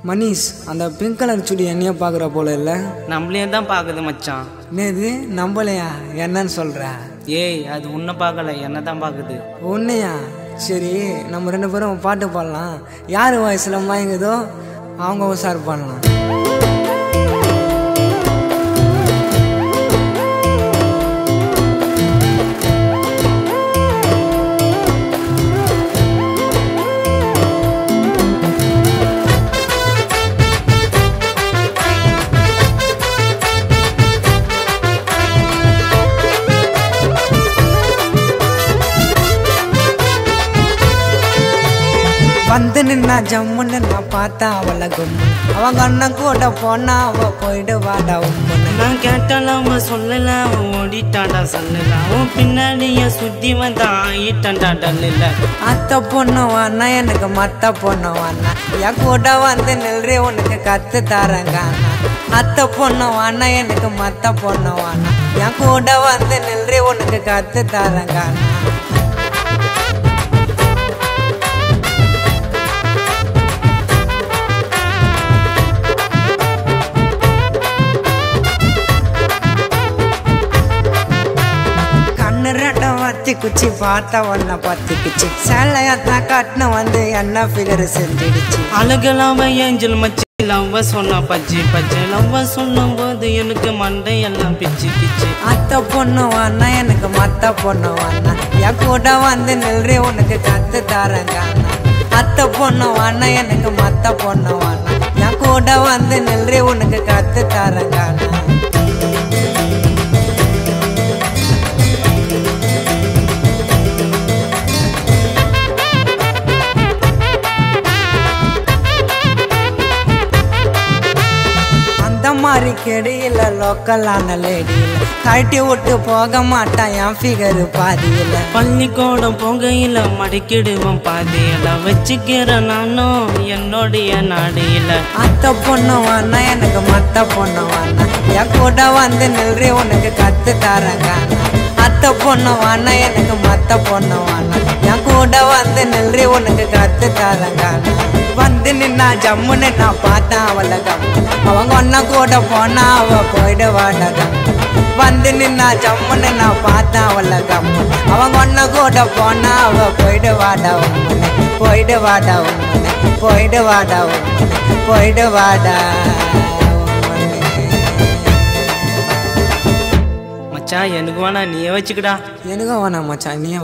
மனிஷ், அந்த pink colour சுடி என்னையே பார்க்குற போல இல்லை? நம்மளே தான் பார்க்குது மச்சான். என்னது நம்பலையா? என்னன்னு சொல்கிற? ஏய், அது உன்னை பார்க்கல, என்ன தான் பார்க்குது. உன்னையா? சரி, நம்ம 2 பேரும் பாட்டு பாடலாம். யார் வாய்ஸில் மயங்குதோ அவங்க உஷார் பண்ணலாம். வந்து நின்னா ஜம்முன்னு நான் பார்த்தா அவளை கும்மு. அவங்க அண்ணன் கூட போனா அவ போயிடுவாடா உம்முன்னு. நான் கேட்டாலும் அவன் சொல்லல, அவன் ஓடிட்டாடா சொல்லல. அவன் பின்னாடிய சுத்தி வந்தா ஆயிட்டான்டா டல்ல. அத்தை பொண்ணு வானா எனக்கு மத்த பொண்ணு வானா, என் கூட வந்து நில்றே உனக்கு கத்து தரங்க. அத்தை பொண்ணு வானா எனக்கு மத்த பொண்ணு வானா, என் கூட வந்து நில்றே உனக்கு கத்து தரங்க. குச்சி பார்த்தா ஒன்ன பத்திக்குச்சு, சேலையாத்தான் காட்டின வந்து என்ன ஃபிகர் செஞ்சிடுச்சு. அழகலாம ஏஞ்சல் மச்சி லவ்வ சொன்னா பச்சை பச்சை லவ்வ சொன்னும் போது எனக்கு மண்டை எல்லாம் பிச்சு பிச்சு. அத்தை பொண்ணு வானா எனக்கு மத்த பொண்ணு வானா, என் கூட வந்து நில்றே உனக்கு கத்து தரங்க. அத்தை பொண்ணு வானா எனக்கு மத்த பொண்ணு வானா, என் கூட வந்து நில்றே உனக்கு கத்து தரங்க. மாதிரி கெடியில லோக்கலான லேடியில கட்டி விட்டு போக மாட்டான் என் ஃபிகரு பாதியில. பள்ளிக்கூடம் போகையில மடிக்கிடுவோம் பாதியில வச்சுக்கிற நானும் என்னுடைய நாடியில. அத்தை பொண்ணு வானா எனக்கு மத்த பொண்ணு வானா, என் கூட வந்து நில்றே உனக்கு கத்து தரங்க. அத்தை பொண்ணு வானா எனக்கு மத்த பொண்ணு வானா, என் கூட வந்து நில்றே உனக்கு கத்து தரங்க. வந்து நின்னா ஜம்முன்னு நான் பார்த்தேன் அவளை கம்மு. அவங்க ஒன்ன கூட போனா அவ போயிடுவாடா கம்மு. வந்து நின்னா ஜம்முன்னு நான் பார்த்தேன் அவளை கம்மு. அவங்க ஒன்ன கூட போனா அவ போயிடுவாடா உம்முன்னு. போயிடுவாடா உம்முன்னு. போயிடுவாடா உம்முன்னு. போயிடுவாடா உம்முன்னு. மச்சான், எனக்கு வேணா, நீயே வச்சுக்கடா. எனக்கும் வேணாம் மச்சான், நீயே